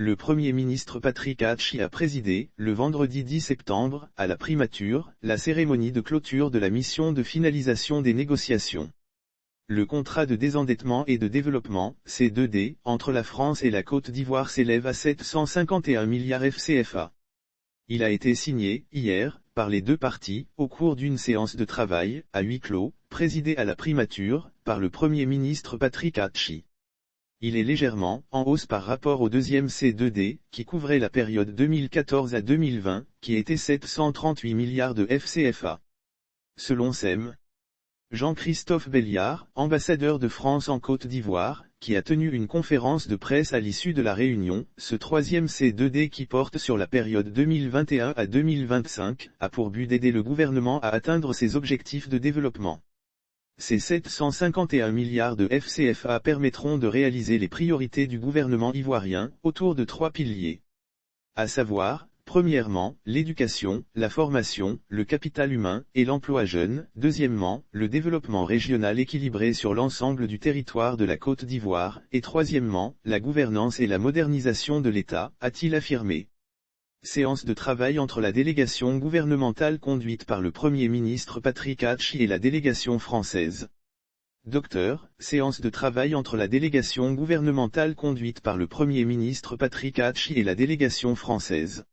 Le Premier ministre Patrick Hachi a présidé, le vendredi 10 septembre, à la primature, la cérémonie de clôture de la mission de finalisation des négociations. Le contrat de désendettement et de développement, C2D, entre la France et la Côte d'Ivoire s'élève à 751 milliards FCFA. Il a été signé, hier, par les deux parties, au cours d'une séance de travail, à huis clos, présidée à la primature, par le Premier ministre Patrick Hachi. Il est légèrement en hausse par rapport au deuxième C2D, qui couvrait la période 2014 à 2020, qui était 738 milliards de FCFA. Selon SEM. Jean-Christophe Belliard, ambassadeur de France en Côte d'Ivoire, qui a tenu une conférence de presse à l'issue de la réunion, ce troisième C2D qui porte sur la période 2021 à 2025, a pour but d'aider le gouvernement à atteindre ses objectifs de développement. Ces 751 milliards de FCFA permettront de réaliser les priorités du gouvernement ivoirien, autour de trois piliers. À savoir, premièrement, l'éducation, la formation, le capital humain, et l'emploi jeune. Deuxièmement, le développement régional équilibré sur l'ensemble du territoire de la Côte d'Ivoire. Et troisièmement, la gouvernance et la modernisation de l'État, a-t-il affirmé. Séance de travail entre la délégation gouvernementale conduite par le Premier ministre Patrick Hachi et la délégation française. Docteur, séance de travail entre la délégation gouvernementale conduite par le Premier ministre Patrick Hachi et la délégation française.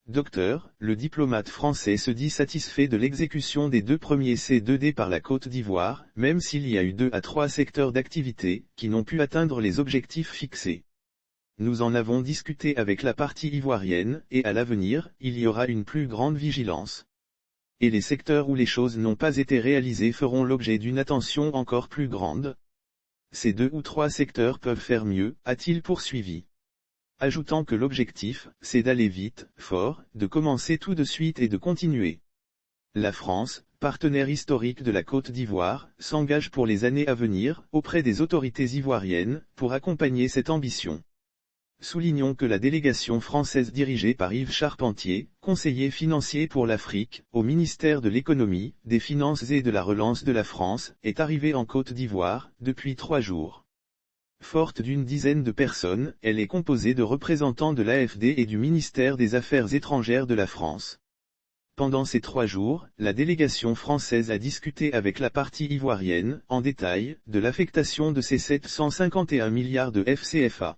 Docteur, le diplomate français se dit satisfait de l'exécution des deux premiers C2D par la Côte d'Ivoire, même s'il y a eu 2 à 3 secteurs d'activité, qui n'ont pu atteindre les objectifs fixés. Nous en avons discuté avec la partie ivoirienne, et à l'avenir, il y aura une plus grande vigilance. Et les secteurs où les choses n'ont pas été réalisées feront l'objet d'une attention encore plus grande. Ces 2 ou 3 secteurs peuvent faire mieux, a-t-il poursuivi. Ajoutant que l'objectif, c'est d'aller vite, fort, de commencer tout de suite et de continuer. La France, partenaire historique de la Côte d'Ivoire, s'engage pour les années à venir, auprès des autorités ivoiriennes, pour accompagner cette ambition. Soulignons que la délégation française dirigée par Yves Charpentier, conseiller financier pour l'Afrique, au ministère de l'Économie, des Finances et de la Relance de la France, est arrivée en Côte d'Ivoire, depuis 3 jours. Forte d'une dizaine de personnes, elle est composée de représentants de l'AFD et du ministère des Affaires étrangères de la France. Pendant ces 3 jours, la délégation française a discuté avec la partie ivoirienne, en détail, de l'affectation de ces 751 milliards de FCFA.